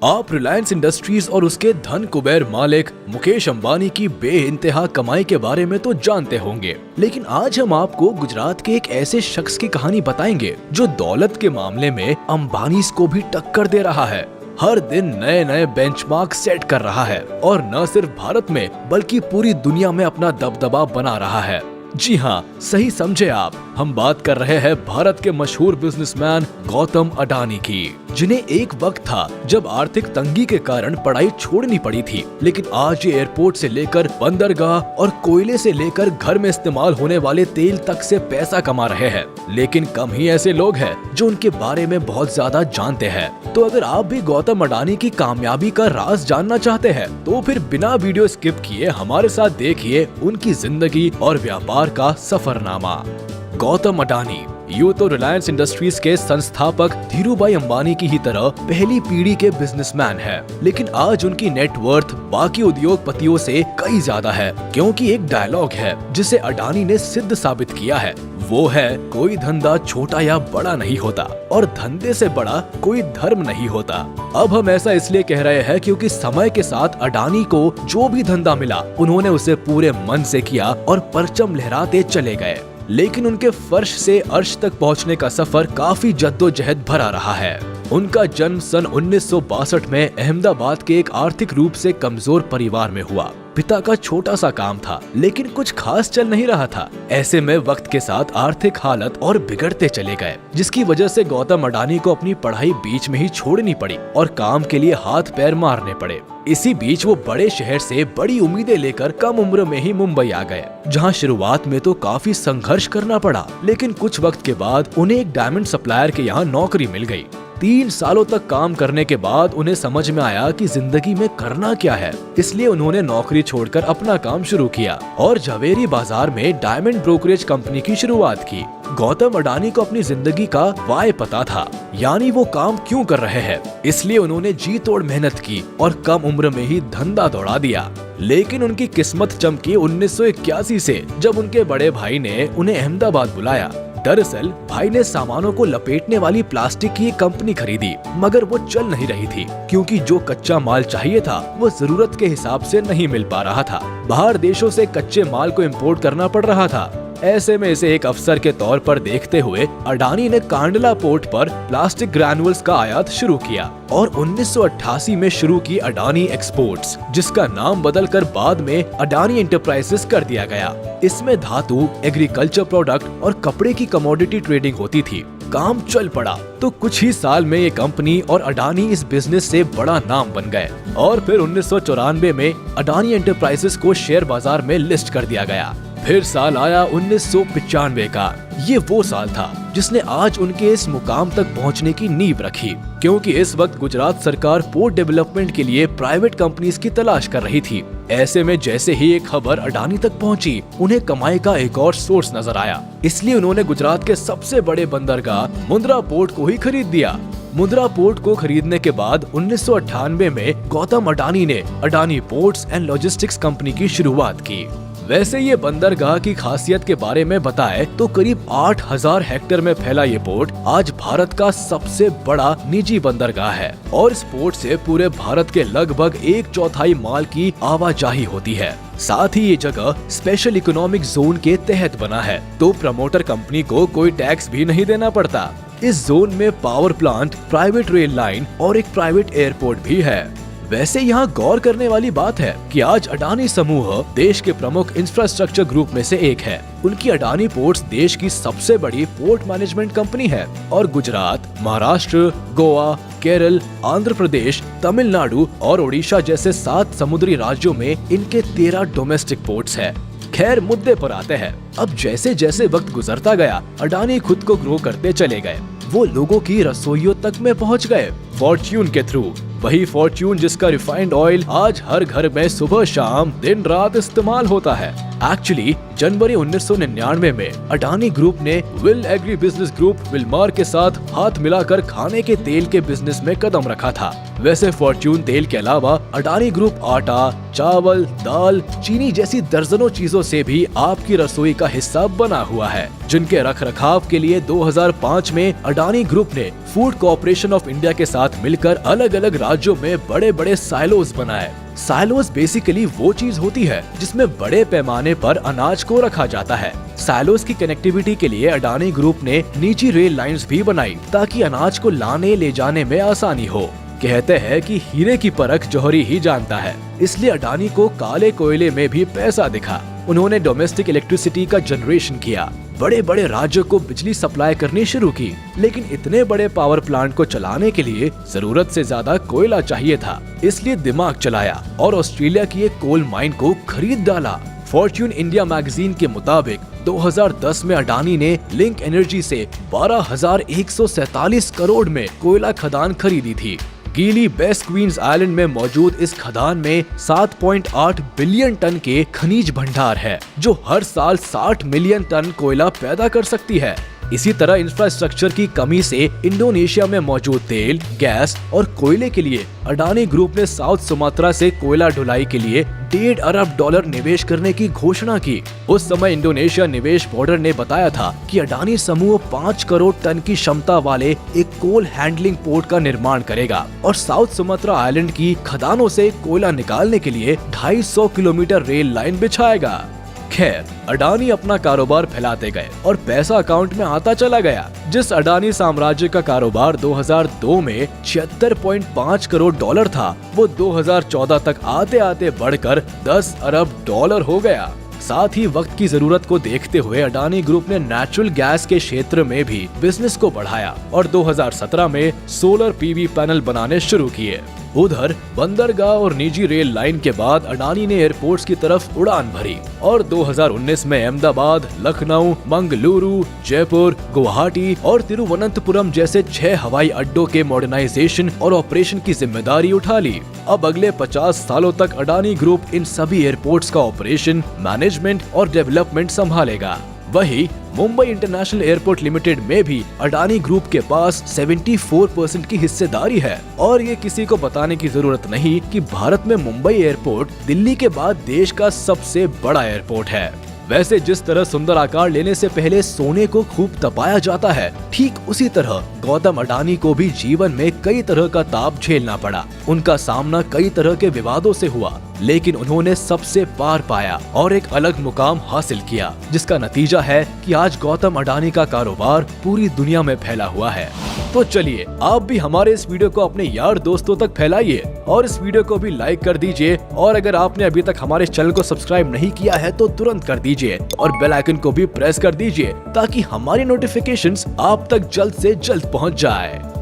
आप रिलायंस इंडस्ट्रीज और उसके धन कुबेर मालिक मुकेश अंबानी की बेइंतहा कमाई के बारे में तो जानते होंगे, लेकिन आज हम आपको गुजरात के एक ऐसे शख्स की कहानी बताएंगे जो दौलत के मामले में अंबानी को भी टक्कर दे रहा है। हर दिन नए नए बेंचमार्क सेट कर रहा है और न सिर्फ भारत में बल्कि पूरी दुनिया में अपना दबदबा बना रहा है। जी हाँ, सही समझे आप, हम बात कर रहे हैं भारत के मशहूर बिजनेसमैन गौतम अडानी की, जिन्हें एक वक्त था जब आर्थिक तंगी के कारण पढ़ाई छोड़नी पड़ी थी, लेकिन आज ये एयरपोर्ट से लेकर बंदरगाह और कोयले से लेकर घर में इस्तेमाल होने वाले तेल तक से पैसा कमा रहे हैं। लेकिन कम ही ऐसे लोग हैं जो उनके बारे में बहुत ज्यादा जानते हैं। तो अगर आप भी गौतम अडानी की कामयाबी का राज जानना चाहते हैं तो फिर बिना वीडियो स्किप किए हमारे साथ देखिए उनकी जिंदगी और व्यापार का सफरनामा। गौतम अडानी यूं तो रिलायंस इंडस्ट्रीज के संस्थापक धीरूभाई अंबानी की ही तरह पहली पीढ़ी के बिजनेसमैन है, लेकिन आज उनकी नेटवर्थ बाकी उद्योगपतियों से कई ज्यादा है, क्योंकि एक डायलॉग है जिसे अडानी ने सिद्ध साबित किया है। वो है, कोई धंधा छोटा या बड़ा नहीं होता और धंधे से बड़ा कोई धर्म नहीं होता। अब हम ऐसा इसलिए कह रहे हैं क्योंकि समय के साथ अडानी को जो भी धंधा मिला उन्होंने उसे पूरे मन से किया और परचम लहराते चले गए। लेकिन उनके फर्श से अर्श तक पहुंचने का सफर काफी जद्दोजहद भरा रहा है। उनका जन्म सन 1962 में अहमदाबाद के एक आर्थिक रूप से कमजोर परिवार में हुआ। पिता का छोटा सा काम था, लेकिन कुछ खास चल नहीं रहा था। ऐसे में वक्त के साथ आर्थिक हालत और बिगड़ते चले गए, जिसकी वजह से गौतम अडानी को अपनी पढ़ाई बीच में ही छोड़नी पड़ी और काम के लिए हाथ पैर मारने पड़े। इसी बीच वो बड़े शहर से बड़ी उम्मीदें लेकर कम उम्र में ही मुंबई आ गए, जहां शुरुआत में तो काफी संघर्ष करना पड़ा, लेकिन कुछ वक्त के बाद उन्हें एक डायमंड सप्लायर के यहाँ नौकरी मिल गई। 3 सालों तक काम करने के बाद उन्हें समझ में आया कि जिंदगी में करना क्या है, इसलिए उन्होंने नौकरी छोड़कर अपना काम शुरू किया और झवेरी बाजार में डायमंड ब्रोकरेज कंपनी की शुरुआत की। गौतम अडानी को अपनी जिंदगी का वाय पता था, यानी वो काम क्यों कर रहे हैं, इसलिए उन्होंने जी तोड़ मेहनत की और कम उम्र में ही धंधा दौड़ा दिया। लेकिन उनकी किस्मत चमकी 1981 से, जब उनके बड़े भाई ने उन्हें अहमदाबाद बुलाया। दरअसल भाई ने सामानों को लपेटने वाली प्लास्टिक की एक कंपनी खरीदी, मगर वो चल नहीं रही थी क्योंकि जो कच्चा माल चाहिए था वो जरूरत के हिसाब से नहीं मिल पा रहा था। बाहर देशों से कच्चे माल को इंपोर्ट करना पड़ रहा था। ऐसे में इसे एक अवसर के तौर पर देखते हुए अडानी ने कांडला पोर्ट पर प्लास्टिक ग्रैनुअल्स का आयात शुरू किया और 1988 में शुरू की अडानी एक्सपोर्ट्स, जिसका नाम बदलकर बाद में अडानी एंटरप्राइजेस कर दिया गया। इसमें धातु, एग्रीकल्चर प्रोडक्ट और कपड़े की कमोडिटी ट्रेडिंग होती थी। काम चल पड़ा तो कुछ ही साल में ये कंपनी और अडानी इस बिजनेस से बड़ा नाम बन गए और फिर 1994 में अडानी एंटरप्राइजेस को शेयर बाजार में लिस्ट कर दिया गया। फिर साल आया 1995 का। ये वो साल था जिसने आज उनके इस मुकाम तक पहुंचने की नींव रखी, क्योंकि इस वक्त गुजरात सरकार पोर्ट डेवलपमेंट के लिए प्राइवेट कंपनीज की तलाश कर रही थी। ऐसे में जैसे ही एक खबर अडानी तक पहुंची, उन्हें कमाई का एक और सोर्स नजर आया, इसलिए उन्होंने गुजरात के सबसे बड़े बंदरगाह मुंद्रा पोर्ट को ही खरीद दिया। मुंद्रा पोर्ट को खरीदने के बाद 1998 में गौतम अडानी ने Adani ports and logistics company की शुरुआत की। वैसे ये बंदरगाह की खासियत के बारे में बताए तो करीब 8000 हेक्टेयर में फैला ये पोर्ट आज भारत का सबसे बड़ा निजी बंदरगाह है और इस पोर्ट से पूरे भारत के लगभग 1/4 माल की आवाजाही होती है। साथ ही ये जगह स्पेशल इकोनॉमिक जोन के तहत बना है, तो प्रमोटर कंपनी को कोई टैक्स भी नहीं देना पड़ता। इस जोन में power plant, private rail line और एक प्राइवेट एयरपोर्ट भी है। वैसे यहाँ गौर करने वाली बात है कि आज अडानी समूह देश के प्रमुख इंफ्रास्ट्रक्चर ग्रुप में से एक है। उनकी अडानी पोर्ट्स देश की सबसे बड़ी पोर्ट मैनेजमेंट कंपनी है और गुजरात, महाराष्ट्र, गोवा, केरल, आंध्र प्रदेश, तमिलनाडु और ओडिशा जैसे 7 समुद्री राज्यों में इनके 13 डोमेस्टिक पोर्ट्स है। खैर, मुद्दे पर आते हैं। अब जैसे जैसे वक्त गुजरता गया, अडानी खुद को ग्रो करते चले गए। वो लोगों की रसोइयों तक में पहुंच गए फॉर्च्यून के थ्रू। वही फॉर्च्यून जिसका रिफाइंड ऑयल आज हर घर में सुबह शाम दिन रात इस्तेमाल होता है। एक्चुअली जनवरी 1999 में अडानी ग्रुप ने will agri business group Wilmar के साथ हाथ मिलाकर खाने के तेल के बिजनेस में कदम रखा था। वैसे फॉर्च्यून तेल के अलावा अडानी ग्रुप आटा, चावल, दाल, चीनी जैसी दर्जनों चीजों से भी आपकी रसोई का हिस्सा बना हुआ है, जिनके रखरखाव के लिए 2005 में अडानी ग्रुप ने फूड कॉर्पोरेशन ऑफ इंडिया के साथ मिलकर अलग अलग राज्यों में बड़े बड़े साइलोज बनाए। साइलोज बेसिकली वो चीज होती है जिसमें बड़े पैमाने पर अनाज को रखा जाता है। साइलोज की कनेक्टिविटी के लिए अडानी ग्रुप ने निजी रेल लाइंस भी बनाई ताकि अनाज को लाने ले जाने में आसानी हो। कहते हैं कि हीरे की परख जौहरी ही जानता है, इसलिए अडानी को काले कोयले में भी पैसा दिखा। उन्होंने डोमेस्टिक इलेक्ट्रिसिटी का जनरेशन किया, बड़े बड़े राज्यों को बिजली सप्लाई करनी शुरू की, लेकिन इतने बड़े पावर प्लांट को चलाने के लिए जरूरत से ज्यादा कोयला चाहिए था। इसलिए दिमाग चलाया और ऑस्ट्रेलिया की एक कोल माइन को खरीद डाला। फॉर्च्यून इंडिया मैगजीन के मुताबिक 2010 में अडानी ने लिंक एनर्जी से 12,147 करोड़ में कोयला खदान खरीदी थी। गीली बेस्ट क्वींस आइलैंड में मौजूद इस खदान में 7.8 बिलियन टन के खनिज भंडार है, जो हर साल 60 मिलियन टन कोयला पैदा कर सकती है। इसी तरह इंफ्रास्ट्रक्चर की कमी से इंडोनेशिया में मौजूद तेल, गैस और कोयले के लिए अडानी ग्रुप ने साउथ सुमात्रा से कोयला ढुलाई के लिए $1.5 अरब निवेश करने की घोषणा की। उस समय इंडोनेशिया निवेश बोर्ड ने बताया था कि अडानी समूह 5 करोड़ टन की क्षमता वाले एक कोल हैंडलिंग पोर्ट का निर्माण करेगा और साउथ सुमात्रा आइलैंड की खदानों से कोयला निकालने के लिए 250 किलोमीटर रेल लाइन बिछाएगा। खैर, अडानी अपना कारोबार फैलाते गए और पैसा अकाउंट में आता चला गया। जिस अडानी साम्राज्य का कारोबार 2002 में $76.5 करोड़ था, वो 2014 तक आते आते बढ़कर $10 अरब हो गया। साथ ही वक्त की जरूरत को देखते हुए अडानी ग्रुप ने नेचुरल गैस के क्षेत्र में भी बिजनेस को बढ़ाया और 2017 में सोलर पीवी पैनल बनाने शुरू किए। उधर बंदरगाह और निजी रेल लाइन के बाद अडानी ने एयरपोर्ट्स की तरफ उड़ान भरी और 2019 में अहमदाबाद, लखनऊ, मंगलुरु, जयपुर, गुवाहाटी और तिरुवनंतपुरम जैसे 6 हवाई अड्डों के मॉडर्नाइजेशन और ऑपरेशन की जिम्मेदारी उठा ली। अब अगले 50 सालों तक अडानी ग्रुप इन सभी एयरपोर्ट्स का ऑपरेशन, मैनेजमेंट और डेवलपमेंट संभालेगा। वही मुंबई इंटरनेशनल एयरपोर्ट लिमिटेड में भी अडानी ग्रुप के पास 74% की हिस्सेदारी है और ये किसी को बताने की जरूरत नहीं कि भारत में मुंबई एयरपोर्ट दिल्ली के बाद देश का सबसे बड़ा एयरपोर्ट है। वैसे जिस तरह सुंदर आकार लेने से पहले सोने को खूब तपाया जाता है, ठीक उसी तरह गौतम अडानी को भी जीवन में कई तरह का ताप झेलना पड़ा। उनका सामना कई तरह के विवादों से हुआ, लेकिन उन्होंने सबसे पार पाया और एक अलग मुकाम हासिल किया, जिसका नतीजा है कि आज गौतम अडानी का कारोबार पूरी दुनिया में फैला हुआ है। तो चलिए आप भी हमारे इस वीडियो को अपने यार दोस्तों तक फैलाइए और इस वीडियो को भी लाइक कर दीजिए और अगर आपने अभी तक हमारे चैनल को सब्सक्राइब नहीं किया है तो तुरंत कर दीजिए और बेल आइकन को भी प्रेस कर दीजिए ताकि हमारी नोटिफिकेशंस आप तक जल्द से जल्द पहुंच जाए।